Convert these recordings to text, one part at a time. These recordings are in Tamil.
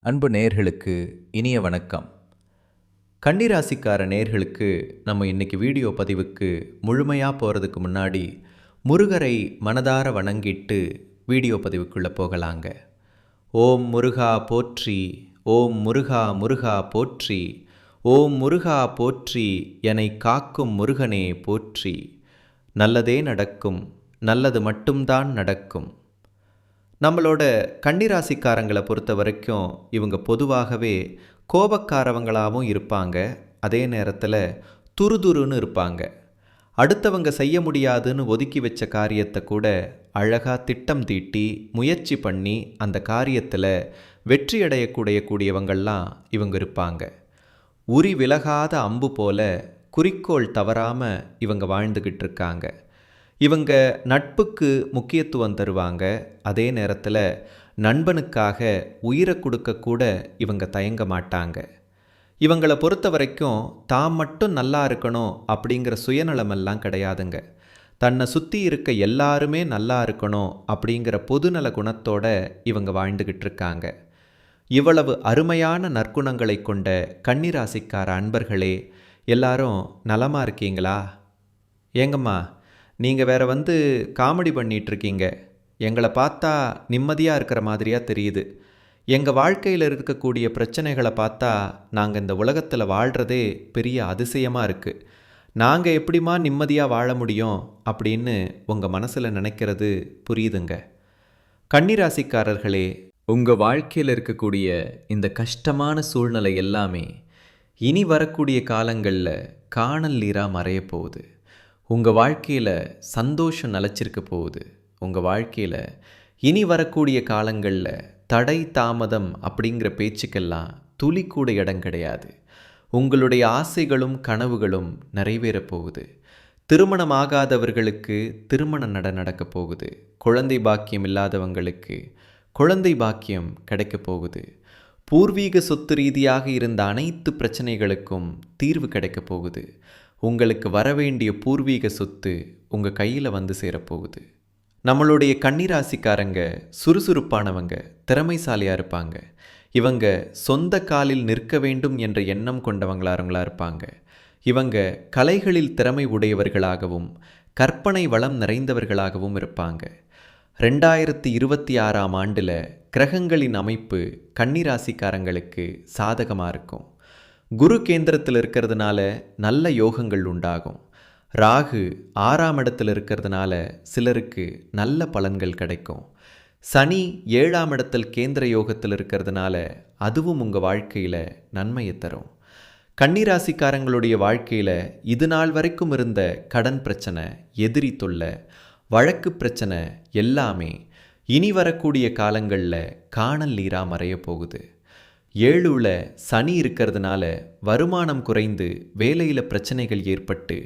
அன்பு நேயர்களுக்கு இனிய வணக்கம். கன்னிராசிக்கார நேயர்களுக்கு நம்ம இன்னைக்கு வீடியோ பதிவுக்கு முழுமையாக போகிறதுக்கு முன்னாடி முருகரை மனதார வணங்கிட்டு வீடியோ பதிவுக்குள்ளே போகலாங்க. ஓம் முருகா போற்றி, ஓம் முருகா முருகா போற்றி, ஓம் முருகா போற்றி, என்னை காக்கும் முருகனே போற்றி. நல்லதே நடக்கும், நல்லது மட்டும்தான் நடக்கும். நம்மளோட கன்னிராசிக்காரங்களை பொறுத்த வரைக்கும் இவங்க பொதுவாகவே கோபக்காரவங்களாகவும் இருப்பாங்க. அதே நேரத்தில் துருதுருன்னு இருப்பாங்க. அடுத்தவங்க செய்ய முடியாதுன்னு ஒதுக்கி வச்ச காரியத்தை கூட அழகாக திட்டம் தீட்டி முயற்சி பண்ணி அந்த காரியத்தில் வெற்றி அடையக்கூடியவங்கள்லாம் இவங்க இருப்பாங்க. உரி விலகாத அம்பு போல குறிக்கோள் தவறாமல் இவங்க வாழ்ந்துக்கிட்டு இருக்காங்க. இவங்க நட்புக்கு முக்கியத்துவம் தருவாங்க. அதே நேரத்தில் நண்பனுக்காக உயிரை கொடுக்கக்கூட இவங்க தயங்க மாட்டாங்க. இவங்களை பொறுத்த வரைக்கும் தாம் மட்டும் நல்லா இருக்கணும் அப்படிங்கிற சுயநலமெல்லாம் கிடையாதுங்க. தன்னை சுற்றி இருக்க எல்லாருமே நல்லா இருக்கணும் அப்படிங்கிற பொதுநல குணத்தோட இவங்க வாழ்ந்துக்கிட்டு இருக்காங்க. இவ்வளவு அருமையான நற்குணங்களை கொண்ட கன்னிராசிக்கார அன்பர்களே, எல்லாரும் நலமாக இருக்கீங்களா? ஏங்கம்மா, நீங்கள் வேற காமெடி பண்ணிகிட்ருக்கீங்க. எங்களை பார்த்தா நிம்மதியாக இருக்கிற மாதிரியாக தெரியுது. எங்கள் வாழ்க்கையில் இருக்கக்கூடிய பிரச்சனைகளை பார்த்தா நாங்கள் இந்த உலகத்தில் வாழ்கிறதே பெரிய அதிசயமாக இருக்குது. நாங்கள் எப்படிமா நிம்மதியாக வாழ முடியும் அப்படின்னு உங்கள் மனசில் நினைக்கிறது புரியுதுங்க. கன்னிராசிக்காரர்களே, உங்கள் வாழ்க்கையில் இருக்கக்கூடிய இந்த கஷ்டமான சூழ்நிலை எல்லாமே இனி வரக்கூடிய காலங்களில் காணல் நீராக மறைய போகுது. உங்கள் வாழ்க்கையில் சந்தோஷம் நிலச்சிருக்க போகுது. உங்கள் வாழ்க்கையில் இனி வரக்கூடிய காலங்களில் தடை தாமதம் அப்படிங்கிற பேச்சுக்கெல்லாம் துளி கூட இடம் கிடையாது. உங்களுடைய ஆசைகளும் கனவுகளும் நிறைவேறப் போகுது. திருமணமாகாதவர்களுக்கு திருமணம் நடக்க போகுது. குழந்தை பாக்கியம் இல்லாதவங்களுக்கு குழந்தை பாக்கியம் கிடைக்கப் போகுது. பூர்வீக சொத்து ரீதியாக இருந்த அனைத்து பிரச்சனைகளுக்கும் தீர்வு கிடைக்கப் போகுது. உங்களுக்கு வரவேண்டிய பூர்வீக சொத்து உங்கள் கையில் சேரப்போகுது. நம்மளுடைய கன்னிராசிக்காரங்க சுறுசுறுப்பானவங்க, திறமைசாலியாக இருப்பாங்க. இவங்க சொந்த காலில் நிற்க வேண்டும் என்ற எண்ணம் கொண்டவங்களாக இருப்பாங்க. இவங்க கலைகளில் திறமை உடையவர்களாகவும் கற்பனை வளம் நிறைந்தவர்களாகவும் இருப்பாங்க. 2026ஆம் ஆண்டில் கிரகங்களின் அமைப்பு கன்னிராசிக்காரங்களுக்கு சாதகமாக இருக்கும். குரு கேந்திரத்தில் இருக்கிறதுனால நல்ல யோகங்கள் உண்டாகும். ராகு 6ஆம் இடத்தில் இருக்கிறதுனால சிலருக்கு நல்ல பலன்கள் கிடைக்கும். சனி 7ஆம் இடத்தில் கேந்திர யோகத்தில் இருக்கிறதுனால அதுவும் உங்கள் வாழ்க்கையில் நன்மையை தரும். கன்னிராசிக்காரங்களுடைய வாழ்க்கையில் இது நாள் வரைக்கும் இருந்த கடன் பிரச்சனை, எதிரி தொல்லை, வழக்கு பிரச்சனை எல்லாமே இனி வரக்கூடிய காலங்களில் காணல் நீராக மறைய போகுது. 7ல் சனி இருக்கிறதுனால வருமானம் குறைந்து வேலையில் பிரச்சனைகள் ஏற்பட்டு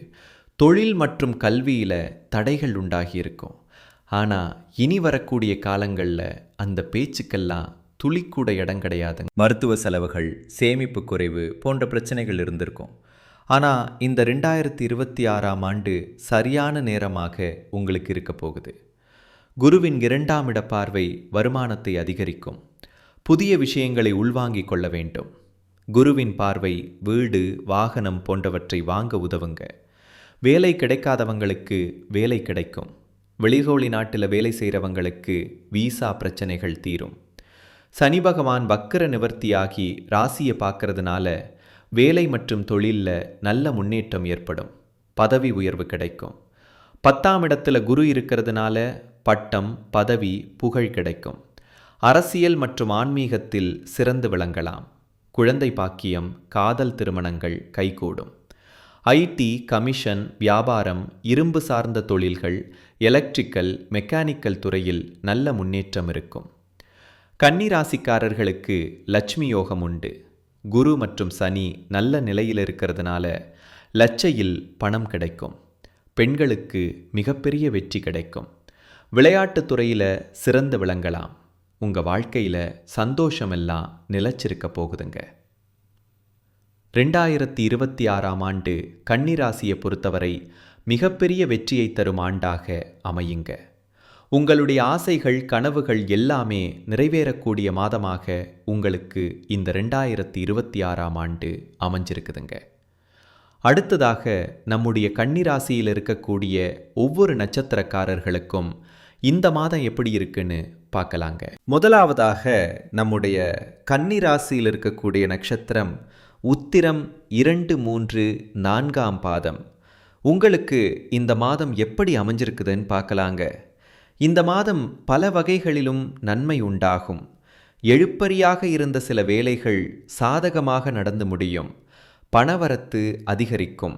தொழில் மற்றும் கல்வியில் தடைகள் உண்டாகியிருக்கும். ஆனால் இனி வரக்கூடிய காலங்களில் அந்த பேச்சுக்கெல்லாம் துளிக்கூட இடம் கிடையாது. மருத்துவ செலவுகள், சேமிப்பு குறைவு போன்ற பிரச்சனைகள் இருந்திருக்கும். ஆனால் இந்த 2026ஆம் ஆண்டு சரியான நேரமாக உங்களுக்கு இருக்க போகுது. குருவின் 2ஆம் இட பார்வை வருமானத்தை அதிகரிக்கும். புதிய விஷயங்களை உள்வாங்கிக் கொள்ள வேண்டும். குருவின் பார்வை வீடு, வாகனம் போன்றவற்றை வாங்க உதவுங்க. வேலை கிடைக்காதவங்களுக்கு வேலை கிடைக்கும். வெளிகோளி நாட்டில் வேலை செய்கிறவங்களுக்கு வீசா பிரச்சனைகள் தீரும். சனி பகவான் வக்கர நிவர்த்தியாகி ராசியை பார்க்கறதுனால வேலை மற்றும் தொழிலில் நல்ல முன்னேற்றம் ஏற்படும். பதவி உயர்வு கிடைக்கும். 10ஆம் இடத்துல குரு இருக்கிறதுனால பட்டம், பதவி, புகழ் கிடைக்கும். அரசியல் மற்றும் ஆன்மீகத்தில் சிறந்து விளங்கலாம். குழந்தை பாக்கியம், காதல் திருமணங்கள் கைகூடும். ஐடி, கமிஷன், வியாபாரம், இரும்பு சார்ந்த தொழில்கள், எலக்ட்ரிக்கல், மெக்கானிக்கல் துறையில் நல்ல முன்னேற்றம் இருக்கும். கன்னிராசிக்காரர்களுக்கு லட்சுமி யோகம் உண்டு. குரு மற்றும் சனி நல்ல நிலையில் இருக்கிறதுனால லட்சையில் பணம் கிடைக்கும். பெண்களுக்கு மிகப்பெரிய வெற்றி கிடைக்கும். விளையாட்டுத் துறையில் சிறந்து விளங்கலாம். உங்கள் வாழ்க்கையில் சந்தோஷமெல்லாம் நிலச்சிருக்க போகுதுங்க. 2026ஆம் ஆண்டு கன்னிராசியை பொறுத்தவரை மிகப்பெரிய வெற்றியை தரும் ஆண்டாக அமையுங்க. உங்களுடைய ஆசைகள், கனவுகள் எல்லாமே நிறைவேறக்கூடிய மாதமாக உங்களுக்கு இந்த 2026ஆம் ஆண்டு அமைஞ்சிருக்குதுங்க. அடுத்ததாக நம்முடைய கன்னிராசியில் இருக்கக்கூடிய ஒவ்வொரு நட்சத்திரக்காரர்களுக்கும் இந்த மாதம் எப்படி இருக்குன்னு பார்க்கலாங்க. முதலாவதாக நம்முடைய கன்னிராசியில் இருக்கக்கூடிய நட்சத்திரம் உத்திரம் 2, 3, 4ஆம் பாதம். உங்களுக்கு இந்த மாதம் எப்படி அமைஞ்சிருக்குதுன்னு பார்க்கலாங்க. இந்த மாதம் பல வகைகளிலும் நன்மை உண்டாகும். எழுப்பறியாக இருந்த சில வேலைகள் சாதகமாக நடந்து முடியும். பணவரத்து அதிகரிக்கும்.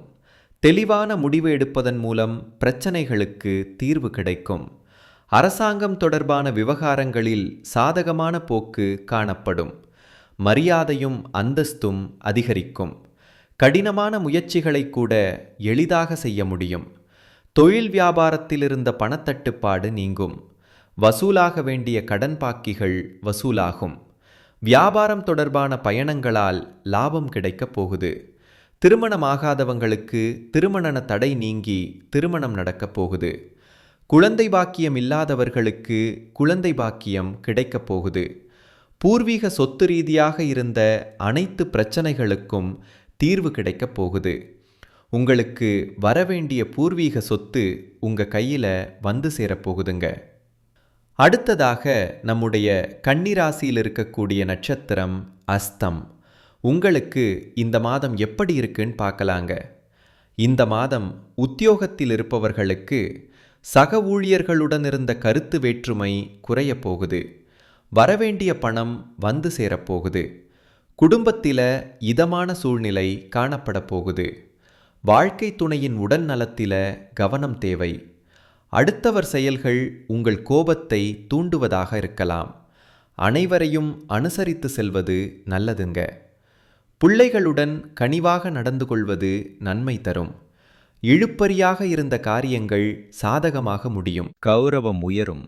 தெளிவான முடிவு எடுப்பதன் மூலம் பிரச்சனைகளுக்கு தீர்வு கிடைக்கும். அரசாங்கம் தொடர்பான விவகாரங்களில் சாதகமான போக்கு காணப்படும். மரியாதையும் அந்தஸ்தும் அதிகரிக்கும். கடினமான முயற்சிகளை கூட எளிதாக செய்ய முடியும். தொழில் வியாபாரத்தில் இருந்த பணத்தட்டுப்பாடு நீங்கும். வசூலாக வேண்டிய கடன் பாக்கிகள் வசூலாகும். வியாபாரம் தொடர்பான பயணங்களால் லாபம் கிடைக்கப் போகுது. திருமணமாகாதவங்களுக்கு திருமண தடை நீங்கி திருமணம் நடக்கப் போகுது. குழந்தை பாக்கியம் இல்லாதவர்களுக்கு குழந்தை பாக்கியம் கிடைக்கப் போகுது. பூர்வீக சொத்து ரீதியாக இருந்த அனைத்து பிரச்சனைகளுக்கும் தீர்வு கிடைக்கப் போகுது. உங்களுக்கு வரவேண்டிய பூர்வீக சொத்து உங்க கையில வந்து சேரப்போகுதுங்க. அடுத்ததாக நம்முடைய கன்னிராசியில் இருக்கக்கூடிய நட்சத்திரம் அஸ்தம். உங்களுக்கு இந்த மாதம் எப்படி இருக்குன்னு பார்க்கலாங்க. இந்த மாதம் உத்தியோகத்தில் இருப்பவர்களுக்கு சக ஊழியர்களுடன் இருந்த கருத்து வேற்றுமை குறைய போகுது. வரவேண்டிய பணம் வந்து சேரப்போகுது. குடும்பத்தில இதமான சூழ்நிலை காணப்பட போகுது. வாழ்க்கை துணையின் உடல் நலத்தில கவனம் தேவை. அடுத்தவர் செயல்கள் உங்கள் கோபத்தை தூண்டுவதாக இருக்கலாம். அனைவரையும் அனுசரித்து செல்வது நல்லதுங்க. பிள்ளைகளுடன் கனிவாக நடந்து கொள்வது நன்மை தரும். இழுப்பறியாக இருந்த காரியங்கள் சாதகமாக முடியும். கௌரவம் உயரும்.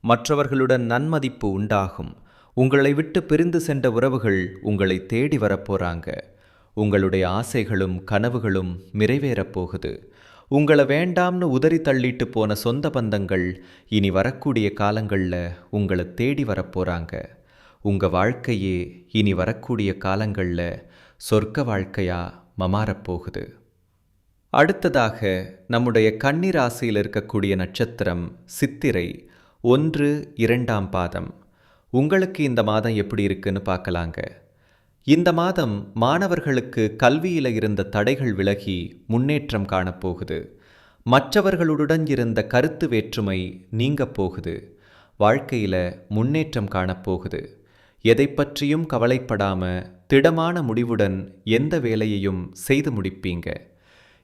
மற்றவர்களுடன் நன்மதிப்பு உண்டாகும். உங்களை விட்டு பிரிந்து சென்ற உறவுகள் உங்களை தேடி வரப்போறாங்க. உங்களுடைய ஆசைகளும் கனவுகளும் நிறைவேறப் போகுது. உங்களை வேண்டாம்னு உதறி தள்ளிட்டு போன சொந்த பந்தங்கள் இனி வரக்கூடிய காலங்களில் உங்களை தேடி வரப்போறாங்க. உங்கள் வாழ்க்கையே இனி வரக்கூடிய காலங்களில் சொர்க்க வாழ்க்கையாக மாறப்போகுது. அடுத்ததாக நம்முடைய கன்னிராசியில் இருக்கக்கூடிய நட்சத்திரம் சித்திரை 1, 2ஆம் பாதம். உங்களுக்கு இந்த மாதம் எப்படி இருக்குன்னு பார்க்கலாங்க. இந்த மாதம் மாணவர்களுக்கு கல்வியில் இருந்த தடைகள் விலகி முன்னேற்றம் காணப்போகுது. மற்றவர்களுடன் இருந்த கருத்து வேற்றுமை நீங்க போகுது. வாழ்க்கையில் முன்னேற்றம் காணப்போகுது. எதை பற்றியும் கவலைப்படாம திடமான முடிவுடன் எந்த வேலையையும் செய்து முடிப்பீங்க.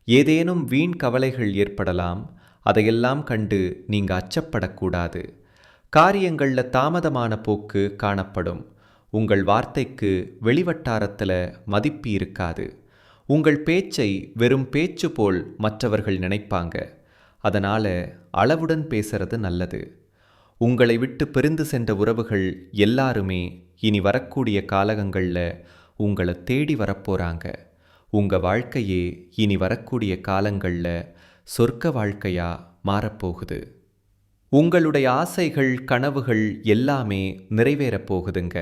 ஏதேனும் வீண் கவலைகள் ஏற்படலாம். அதையெல்லாம் கண்டு நீங்க அச்சப்படக்கூடாது. காரியங்களில் தாமதமான போக்கு காணப்படும். உங்கள் வார்த்தைக்கு வெளிவட்டாரத்தில் மதிப்பு இருக்காது. உங்கள் பேச்சை வெறும் பேச்சு போல் மற்றவர்கள் நினைப்பாங்க. அதனால் அளவுடன் பேசுறது நல்லது. உங்களை விட்டு பிரிந்து சென்ற உறவுகள் எல்லாருமே இனி வரக்கூடிய காலங்களில் உங்களை தேடி வரப்போகிறாங்க. உங்கள் வாழ்க்கையே இனி வரக்கூடிய காலங்களில் சொர்க்க வாழ்க்கையாக மாறப்போகுது. உங்களுடைய ஆசைகள் கனவுகள் எல்லாமே நிறைவேறப் போகுதுங்க.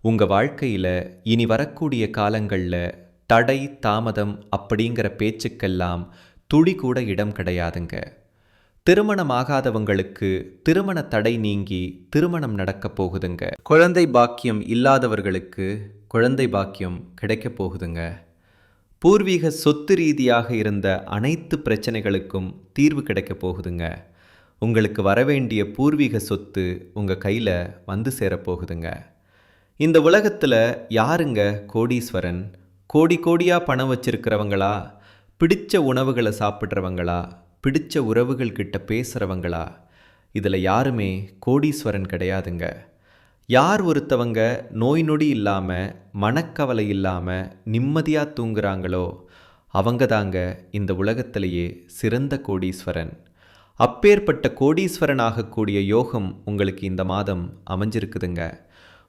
உங்கள் வாழ்க்கையில் இனி வரக்கூடிய காலங்களில் தடை தாமதம் அப்படிங்கிற பேச்சுக்கெல்லாம் துளி கூட இடம் கிடையாதுங்க. திருமணமாகாதவங்களுக்கு திருமண தடை நீங்கி திருமணம் நடக்கப் போகுதுங்க. குழந்தை பாக்கியம் இல்லாதவர்களுக்கு குழந்தை பாக்கியம் கிடைக்கப் போகுதுங்க. பூர்வீக சொத்து ரீதியாக இருந்த அனைத்து பிரச்சனைகளுக்கும் தீர்வு கிடைக்கப் போகுதுங்க. உங்களுக்கு வரவேண்டிய பூர்வீக சொத்து உங்கள் கையில் வந்து சேரப்போகுதுங்க. இந்த உலகத்தில் யாருங்க கோடீஸ்வரன்? கோடி கோடியாக பணம் வச்சிருக்கிறவங்களா? பிடிச்ச உணவுகளை சாப்பிட்றவங்களா? பிடிச்ச உறவுகள் கிட்ட பேசுகிறவங்களா? இதில் யாருமே கோடீஸ்வரன் கிடையாதுங்க. யார் ஒருத்தவங்க நோய் நொடி இல்லாமல் மனக்கவலை இல்லாமல் நிம்மதியாக தூங்குறாங்களோ அவங்க தாங்க இந்த உலகத்திலேயே சிறந்த கோடீஸ்வரன். அப்பேற்பட்ட கோடீஸ்வரன் ஆகக்கூடிய யோகம் உங்களுக்கு இந்த மாதம் அமைஞ்சிருக்குதுங்க.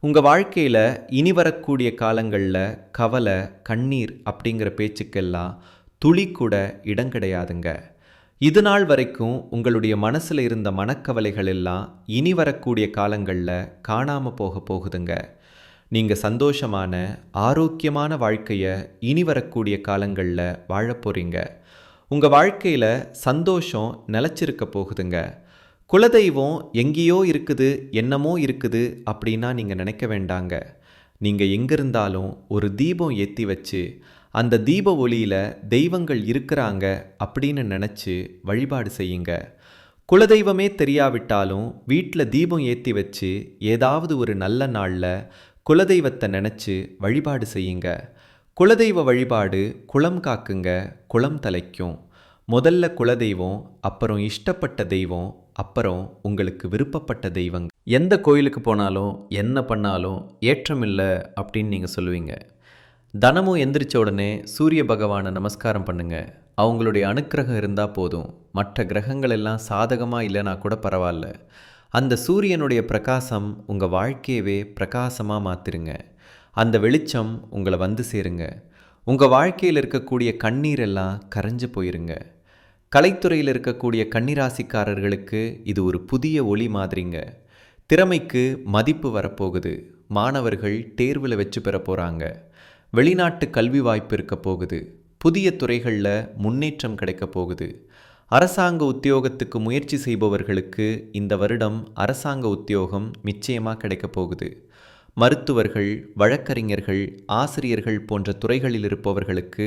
உங்கள் வாழ்க்கையில் இனி வரக்கூடிய காலங்களில் கவலை கண்ணீர் அப்படிங்கிற பேச்சுக்கெல்லாம் துளி கூட இடம் கிடையாதுங்க. இது நாள் வரைக்கும் உங்களுடைய மனசில் இருந்த மனக்கவலைகள் எல்லாம் இனி வரக்கூடிய காலங்களில் காணாமல் போக போகுதுங்க. நீங்கள் சந்தோஷமான ஆரோக்கியமான வாழ்க்கையை இனி வரக்கூடிய காலங்களில் வாழப் போகிறீங்க. உங்கள் வாழ்க்கையில் சந்தோஷம் நிலச்சிருக்க போகுதுங்க. குலதெய்வம் எங்கேயோ இருக்குது, என்னமோ இருக்குது அப்படின்னா நீங்கள் நினைக்க வேண்டாங்க. நீங்கள் எங்கே இருந்தாலும் ஒரு தீபம் ஏற்றி வச்சு அந்த தீப ஒளியில் தெய்வங்கள் இருக்கிறாங்க அப்படின்னு நினச்சி வழிபாடு செய்யுங்க. குலதெய்வமே தெரியாவிட்டாலும் வீட்டில் தீபம் ஏற்றி வச்சு ஏதாவது ஒரு நல்ல நாளில் குலதெய்வத்தை நினச்சி வழிபாடு செய்யுங்க. குலதெய்வ வழிபாடு குலம் காக்குங்க, குலம் தலைக்கும். முதல்ல குலதெய்வம், அப்புறம் இஷ்டப்பட்ட தெய்வம், அப்புறம் உங்களுக்கு விருப்பப்பட்ட தெய்வங்க. எந்த கோயிலுக்கு போனாலும் என்ன பண்ணாலும் ஏற்றம் இல்லை அப்படின்னு நீங்கள் சொல்லுவீங்க. தினமும் எந்திரிச்ச உடனே சூரிய பகவானை நமஸ்காரம் பண்ணுங்க. அவங்களுடைய அனுக்கிரகம் இருந்தால் போதும். மற்ற கிரகங்கள் எல்லாம் சாதகமாக இல்லைனா கூட பரவாயில்ல. அந்த சூரியனுடைய பிரகாசம் உங்கள் வாழ்க்கையவே பிரகாசமாக மாற்றிருங்க. அந்த வெளிச்சம் உங்களை வந்து சேருங்க. உங்கள் வாழ்க்கையில் இருக்கக்கூடிய கண்ணீரெல்லாம் கரைஞ்சு போயிருங்க. கலைத்துறையில் இருக்கக்கூடிய கன்னிராசிக்காரர்களுக்கு இது ஒரு புதிய ஒளி மாதிரிங்க. திறமைக்கு மதிப்பு வரப்போகுது. மாணவர்கள் தேர்வில் வெற்றி பெற போகிறாங்க. வெளிநாட்டு கல்வி வாய்ப்பு இருக்க போகுது. புதிய துறைகளில் முன்னேற்றம் கிடைக்க போகுது. அரசாங்க உத்தியோகத்துக்கு முயற்சி செய்பவர்களுக்கு இந்த வருடம் அரசாங்க உத்தியோகம் நிச்சயமாக கிடைக்க போகுது. மருத்துவர்கள், வழக்கறிஞர்கள், ஆசிரியர்கள் போன்ற துறைகளில் இருப்பவர்களுக்கு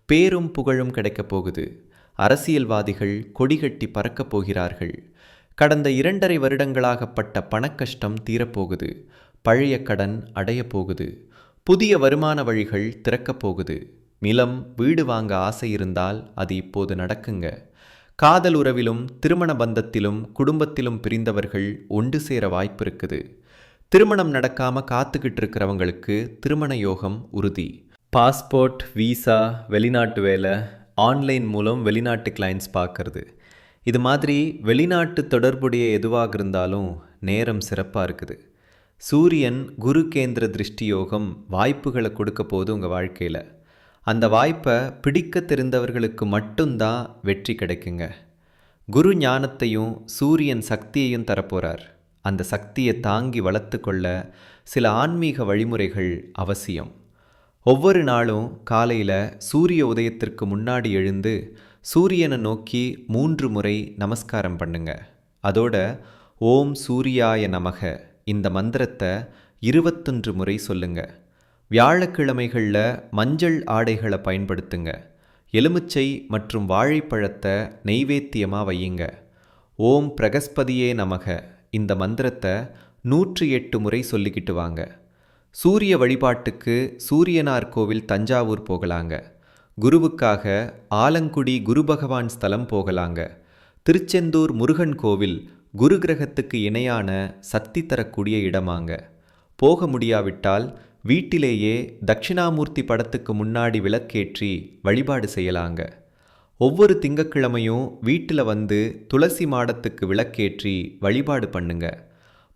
பேரும் புகழும் கிடைக்கப் போகுது. அரசியல்வாதிகள் கொடிகட்டி பறக்கப் போகிறார்கள். கடந்த 2.5 வருடங்களாகப்பட்ட பணக்கஷ்டம் தீரப்போகுது. பழைய கடன் அடையப் போகுது. புதிய வருமான வழிகள் திறக்கப் போகுது. நிலம், வீடு வாங்க ஆசை இருந்தால் அது இப்போது நடக்குங்க. காதல் உறவிலும் திருமண பந்தத்திலும் குடும்பத்திலும் பிரிந்தவர்கள் ஒன்று சேர வாய்ப்பு இருக்குது. திருமணம் நடக்காமல் காத்துக்கிட்டு இருக்கிறவங்களுக்கு திருமண யோகம் உறுதி. பாஸ்போர்ட், வீசா, வெளிநாட்டு வேலை, ஆன்லைன் மூலம் வெளிநாட்டு கிளைண்ட்ஸ் பார்க்கறது, இது மாதிரி வெளிநாட்டு தொடர்புடைய எதுவாக இருந்தாலும் நேரம் சிறப்பாக இருக்குது. சூரியன் குரு கேந்திர திருஷ்டி யோகம் வாய்ப்புகளை கொடுக்க போது உங்கள் வாழ்க்கையில். அந்த வாய்ப்பை பிடிக்க தெரிந்தவர்களுக்கு மட்டும்தான் வெற்றி கிடைக்குங்க. குரு ஞானத்தையும் சூரியன் சக்தியையும் தரப்போகிறார். அந்த சக்தியை தாங்கி வளர்த்து கொள்ள சில ஆன்மீக வழிமுறைகள் அவசியம். ஒவ்வொரு நாளும் காலையில் சூரிய உதயத்திற்கு முன்னாடி எழுந்து சூரியனை நோக்கி 3 முறை நமஸ்காரம் பண்ணுங்க. அதோட ஓம் சூர்யாய நமக இந்த மந்திரத்தை 21 முறை சொல்லுங்க. வியாழக்கிழமைகளில் மஞ்சள் ஆடைகளை பயன்படுத்துங்க. எலுமிச்சை மற்றும் வாழைப்பழத்தை நெய்வேத்தியமாக வையுங்க. ஓம் பிரகஸ்பதியே நமக இந்த மந்திரத்தை 108 முறை சொல்லிக்கிட்டு வாங்க. சூரிய வழிபாட்டுக்கு சூரியனார் கோவில் தஞ்சாவூர் போகலாங்க. குருவுக்காக ஆலங்குடி குரு பகவான் ஸ்தலம் போகலாங்க. திருச்செந்தூர் முருகன் கோவில் குரு கிரகத்துக்கு இணையான சக்தி தரக்கூடிய இடமாங்க. போக முடியாவிட்டால் வீட்டிலேயே தட்சிணாமூர்த்தி படத்துக்கு முன்னாடி விளக்கேற்றி வழிபாடு செய்யலாங்க. ஒவ்வொரு திங்கட்கிழமையும் வீட்டில் வந்து துளசி மாடத்துக்கு விளக்கேற்றி வழிபாடு பண்ணுங்க.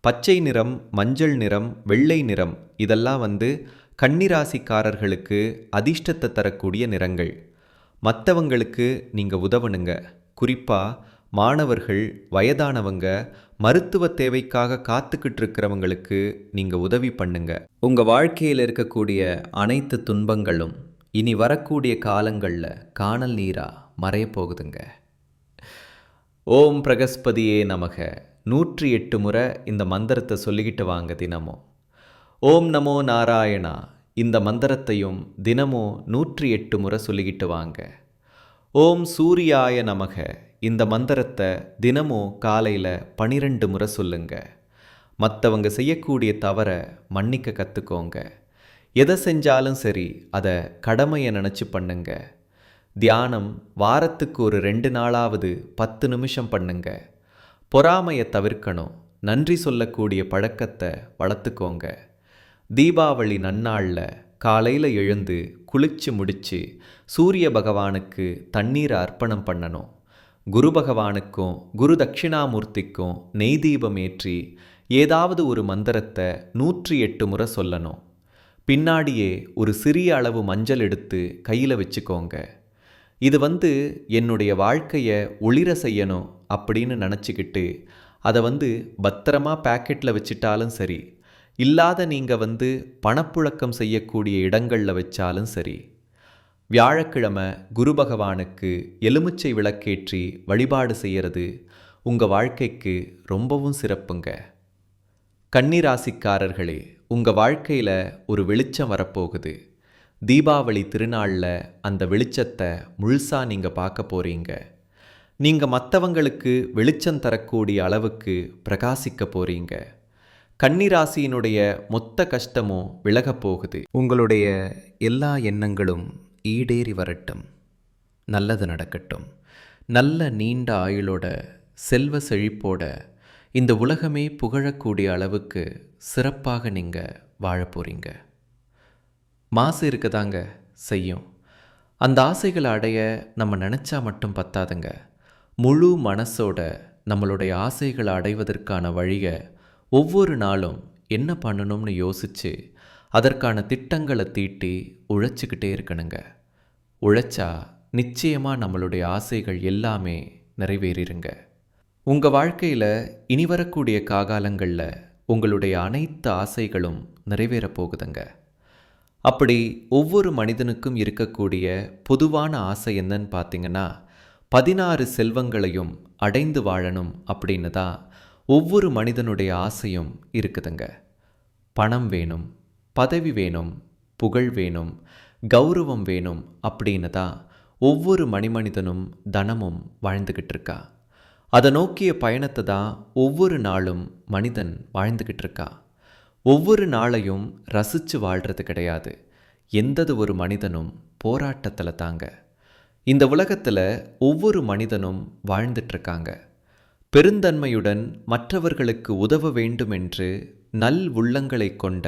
பச்சை நிறம், மஞ்சள் நிறம், வெள்ளை நிறம் இதெல்லாம் கன்னிராசிக்காரர்களுக்கு அதிர்ஷ்டத்தை தரக்கூடிய நிறங்கள். மற்றவங்களுக்கு நீங்கள் உதவணுங்க. குறிப்பாக மாணவர்கள், வயதானவங்க, மருத்துவ தேவைக்காக காத்துக்கிட்டு இருக்கிறவங்களுக்கு நீங்கள் உதவி பண்ணுங்க. உங்கள் வாழ்க்கையில் இருக்கக்கூடிய அனைத்து துன்பங்களும் இனி வரக்கூடிய காலங்களில் காணல் நீரா மறைய போகுதுங்க. ஓம் பிரகஸ்பதியே நமக 108 முறை இந்த மந்திரத்தை சொல்லிக்கிட்டு வாங்க தினமும். ஓம் நமோ நாராயணா இந்த மந்திரத்தையும் தினமும் 108 முறை சொல்லிக்கிட்டு வாங்க. ஓம் சூர்யாய நமக இந்த மந்திரத்தை தினமும் காலையில் 12 முறை சொல்லுங்க. மற்றவங்க செய்யக்கூடிய தவறை மன்னிக்க கற்றுக்கோங்க. எதை செஞ்சாலும் சரி அதை கடமையை நினச்சி பண்ணுங்க. தியானம் வாரத்துக்கு ஒரு 2 நாளாவது 10 நிமிஷம் பண்ணுங்க. பொறாமையை தவிர்க்கணும். நன்றி சொல்லக்கூடிய பழக்கத்தை வளர்த்துக்கோங்க. தீபாவளி நன்னாளில் காலையில் எழுந்து குளிச்சு முடித்து சூரிய பகவானுக்கு தண்ணீரை அர்ப்பணம் பண்ணணும். குரு பகவானுக்கும் குரு தட்சிணாமூர்த்திக்கும் நெய் தீபம் ஏற்றி ஏதாவது ஒரு மந்திரத்தை 108 முறை சொல்லணும். பின்னாடியே ஒரு சிறிய அளவு மஞ்சள் எடுத்து கையில் வச்சுக்கோங்க. இது என்னுடைய வாழ்க்கையை ஒளிர செய்யணும் அப்படின்னு நினச்சிக்கிட்டு அதை பத்திரமா பேக்கெட்டில் வச்சிட்டாலும் சரி, இல்லாத நீங்கள் பணப்புழக்கம் செய்யக்கூடிய இடங்களில் வச்சாலும் சரி, வியாழக்கிழமை குரு பகவானுக்கு எலுமிச்சை விளக்கேற்றி வழிபாடு செய்கிறது உங்கள் வாழ்க்கைக்கு ரொம்பவும் சிறப்புங்க. கன்னிராசிக்காரர்களே, உங்கள் வாழ்க்கையில் ஒரு வெளிச்சம் வரப்போகுது. தீபாவளி திருநாளில் அந்த வெளிச்சத்தை முழுசாக நீங்கள் பார்க்க போகிறீங்க. நீங்கள் மற்றவங்களுக்கு வெளிச்சம் தரக்கூடிய அளவுக்கு பிரகாசிக்க போகிறீங்க. கன்னிராசியினுடைய மொத்த கஷ்டமும் விலகப் போகுது. உங்களுடைய எல்லா எண்ணங்களும் ஈடேறி வரட்டும். நல்லது நடக்கட்டும். நல்ல நீண்ட ஆயுளோட செல்வ செழிப்போட இந்த உலகமே புகழக்கூடிய அளவுக்கு சிறப்பாக நீங்கள் வாழ போகிறீங்க. மாசு இருக்கதாங்க செய்யும். அந்த ஆசைகளை அடைய நம்ம நினச்சா மட்டும் பத்தாதுங்க. முழு மனசோட நம்மளுடைய ஆசைகளை அடைவதற்கான வழியை ஒவ்வொரு நாளும் என்ன பண்ணணும்னு யோசித்து அதற்கான திட்டங்களை தீட்டி உழைச்சிக்கிட்டே இருக்கணுங்க. உழைச்சா நிச்சயமாக நம்மளுடைய ஆசைகள் எல்லாமே நிறைவேறிருங்க. உங்கள் வாழ்க்கையில் இனி வரக்கூடிய காலங்களில் உங்களுடைய அனைத்து ஆசைகளும் நிறைவேறப் போகுதுங்க. அப்படி ஒவ்வொரு மனிதனுக்கும் இருக்கக்கூடிய பொதுவான ஆசை என்னன்னு பார்த்தீங்கன்னா, 16 செல்வங்களையும் அடைந்து வாழணும் அப்படின்னு தான் ஒவ்வொரு மனிதனுடைய ஆசையும் இருக்குதுங்க. பணம் வேணும், பதவி வேணும், புகழ் வேணும், கௌரவம் வேணும் அப்படின்னு தான் ஒவ்வொரு மனிதனும் தனமும் வாழ்ந்துக்கிட்டு இருக்கா. அதை நோக்கிய பயணத்தை தான் ஒவ்வொரு நாளும் மனிதன் வாழ்ந்துக்கிட்டு இருக்கா. ஒவ்வொரு நாளையும் ரசித்து வாழ்கிறது கிடையாது. எந்தது ஒரு மனிதனும் போராட்டத்தில் தாங்க. இந்த உலகத்தில் ஒவ்வொரு மனிதனும் வாழ்ந்துட்டுருக்காங்க. பெருந்தன்மையுடன் மற்றவர்களுக்கு உதவ வேண்டும் என்று நல் உள்ளங்களை கொண்ட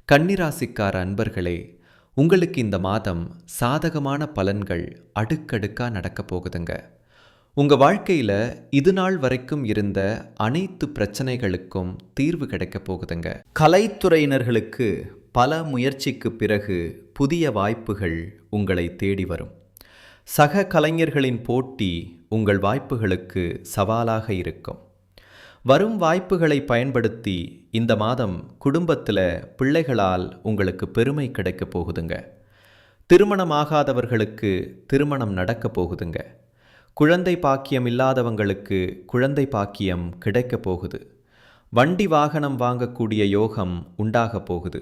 கன்னிராசிக்கார அன்பர்களே, உங்களுக்கு இந்த மாதம் சாதகமான பலன்கள் அடுக்கடுக்காக நடக்க போகுதுங்க. உங்கள் வாழ்க்கையில் இது நாள் வரைக்கும் இருந்த அனைத்து பிரச்சனைகளுக்கும் தீர்வு கிடைக்க போகுதுங்க. கலைத்துறையினர்களுக்கு பல முயற்சிக்கு பிறகு புதிய வாய்ப்புகள் உங்களை தேடி வரும். சக கலைஞர்களின் போட்டி உங்கள் வாய்ப்புகளுக்கு சவாலாக இருக்கும். வரும் வாய்ப்புகளை பயன்படுத்தி இந்த மாதம் குடும்பத்தில் பிள்ளைகளால் உங்களுக்கு பெருமை கிடைக்க போகுதுங்க. திருமணமாகாதவர்களுக்கு திருமணம் நடக்க போகுதுங்க. குழந்தை பாக்கியம் இல்லாதவங்களுக்கு குழந்தை பாக்கியம் கிடைக்க போகுது. வண்டி வாகனம் வாங்கக்கூடிய யோகம் உண்டாக போகுது.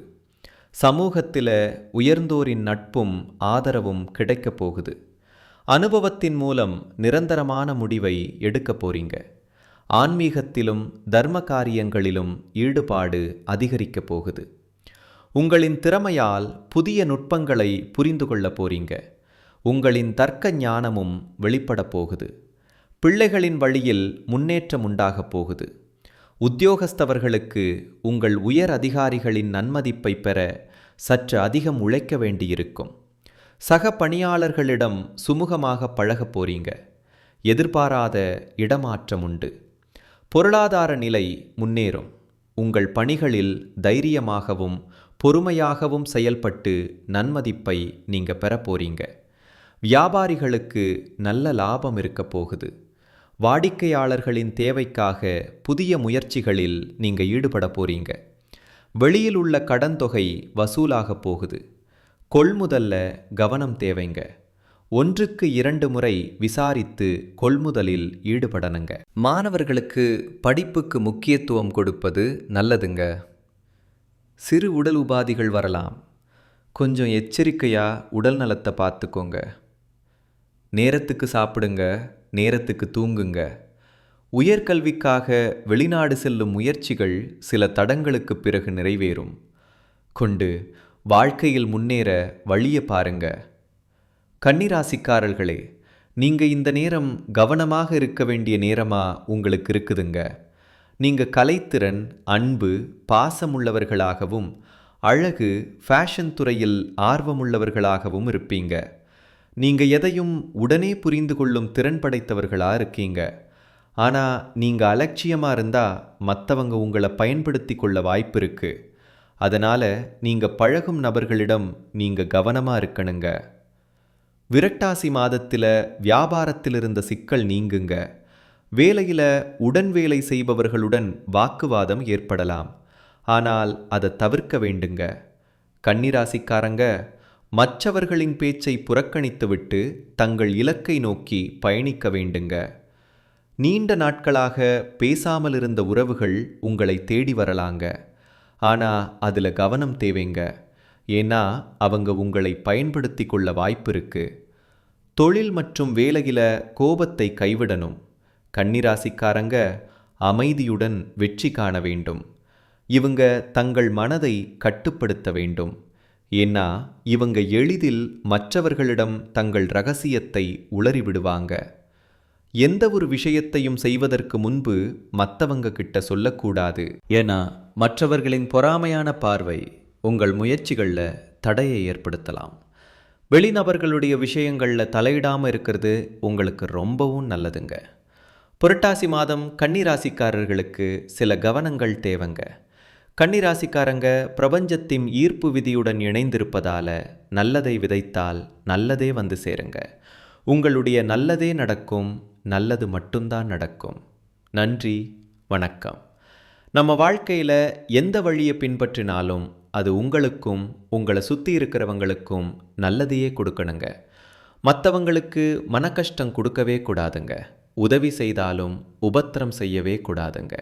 சமூகத்தில் உயர்ந்தோரின் நட்பும் ஆதரவும் கிடைக்க போகுது. அனுபவத்தின் மூலம் நிரந்தரமான முடிவை எடுக்க போறீங்க. ஆன்மீகத்திலும் தர்ம காரியங்களிலும் ஈடுபாடு அதிகரிக்க போகுது. உங்களின் திறமையால் புதிய நுட்பங்களை புரிந்து கொள்ள போறீங்க. உங்களின் தர்க்க ஞானமும் வெளிப்பட போகுது. பிள்ளைகளின் வழியில் முன்னேற்றம் உண்டாக போகுது. உத்தியோகஸ்தவர்களுக்கு உங்கள் உயர் அதிகாரிகளின் நன்மதிப்பை பெற சற்று அதிகம் உழைக்க வேண்டியிருக்கும். சக பணியாளர்களிடம் சுமூகமாக பழக போறீங்க. எதிர்பாராத இடமாற்றம் உண்டு. பொருளாதார நிலை முன்னேறும். உங்கள் பணிகளில் தைரியமாகவும் பொறுமையாகவும் செயல்பட்டு நன்மதிப்பை நீங்கள் பெற போறீங்க. வியாபாரிகளுக்கு நல்ல லாபம் இருக்க போகுது. வாடிக்கையாளர்களின் தேவைக்காக புதிய முயற்சிகளில் நீங்கள் ஈடுபட போறீங்க. வெளியில் உள்ள கடன் தொகை வசூலாக போகுது. கொள்முதல்ல கவனம் தேவைங்க. 1க்கு 2 முறை விசாரித்து கொள்முதலில் ஈடுபடணுங்க. மாணவர்களுக்கு படிப்புக்கு முக்கியத்துவம் கொடுப்பது நல்லதுங்க. சிறு உடல் உபாதைகள் வரலாம். கொஞ்சம் எச்சரிக்கையாக உடல் நலத்தை பார்த்துக்கோங்க. நேரத்துக்கு சாப்பிடுங்க, நேரத்துக்கு தூங்குங்க. உயர்கல்விக்காக வெளிநாடு செல்லும் முயற்சிகள் சில தடங்களுக்கு பிறகு நிறைவேறும். கொண்டு வாழ்க்கையில் முன்னேற வழியை பாருங்க. கன்னிராசிக்காரர்களே, நீங்கள் இந்த நேரம் கவனமாக இருக்க வேண்டிய நேரமாக உங்களுக்கு இருக்குதுங்க. நீங்கள் கலைத்திறன், அன்பு, பாசமுள்ளவர்களாகவும் அழகு, ஃபேஷன் துறையில் ஆர்வமுள்ளவர்களாகவும் இருப்பீங்க. நீங்கள் எதையும் உடனே புரிந்து கொள்ளும் திறன் படைத்தவர்களாக இருக்கீங்க. ஆனால் நீங்கள் அலட்சியமாக இருந்தால் மற்றவங்க உங்களை பயன்படுத்தி கொள்ள வாய்ப்பு இருக்குது. அதனால் நீங்கள் பழகும் நபர்களிடம் நீங்கள் கவனமாக இருக்கணுங்க. விரட்டாசி மாதத்தில் வியாபாரத்தில் இருந்த சிக்கல் நீங்குங்க. வேலையில் உடன் வேலை செய்பவர்களுடன் வாக்குவாதம் ஏற்படலாம். ஆனால் அதை தவிர்க்க வேண்டுங்க. கன்னிராசிக்காரங்க மற்றவர்களின் பேச்சை புறக்கணித்துவிட்டு தங்கள் இலக்கை நோக்கி பயணிக்க வேண்டுங்க. நீண்ட நாட்களாக பேசாமல் இருந்த உறவுகள் உங்களை தேடி வரலாங்க. ஆனால் அதில் கவனம் தேவைங்க. ஏன்னா அவங்க உங்களை பயன்படுத்தி கொள்ள வாய்ப்பு இருக்கு. தொழில் மற்றும் வேலையில் கோபத்தை கைவிடணும். கன்னிராசிக்காரங்க அமைதியுடன் வெற்றி காண வேண்டும். இவங்க தங்கள் மனதை கட்டுப்படுத்த வேண்டும். ஏன்னா இவங்க எளிதில் மற்றவர்களிடம் தங்கள் ரகசியத்தை உளறிவிடுவாங்க. எந்த ஒரு விஷயத்தையும் செய்வதற்கு முன்பு மற்றவங்க கிட்ட சொல்லக்கூடாது. ஏன்னா மற்றவர்களின் பொறாமையான பார்வை உங்கள் முயற்சிகளில் தடையை ஏற்படுத்தலாம். வெளிநபர்களுடைய விஷயங்களில் தலையிடாமல் இருக்கிறது உங்களுக்கு ரொம்பவும் நல்லதுங்க. புரட்டாசி மாதம் கன்னிராசிக்காரர்களுக்கு சில கவனங்கள் தேவைங்க. கன்னிராசிக்காரங்க பிரபஞ்சத்தின் ஈர்ப்பு விதியுடன் இணைந்திருப்பதால நல்லதை விதைத்தால் நல்லதே வந்து சேருங்க. உங்களுடைய நல்லதே நடக்கும். நல்லது மட்டும்தான் நடக்கும். நன்றி, வணக்கம். நம்ம வாழ்க்கையில் எந்த வழியை பின்பற்றினாலும் அது உங்களுக்கும் உங்களை சுற்றி இருக்கிறவங்களுக்கும் நல்லதையே கொடுக்கணுங்க. மற்றவங்களுக்கு மனக்கஷ்டம் கொடுக்கவே கூடாதுங்க. உதவி செய்தாலும் உபத்திரம் செய்யவே கூடாதுங்க.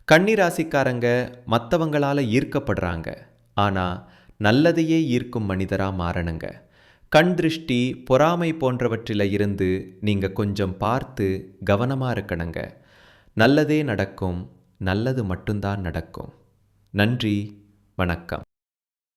கன்னிராசிக்காரங்க மற்றவங்களால் ஈர்க்கப்படுறாங்க. ஆனால் நல்லதையே ஈர்க்கும் மனிதராக மாறணுங்க. கண் திருஷ்டி, பொறாமை போன்றவற்றில் இருந்து நீங்கள் கொஞ்சம் பார்த்து கவனமாக இருக்கணுங்க. நல்லதே நடக்கும். நல்லது மட்டும்தான் நடக்கும். நன்றி, வணக்கம்.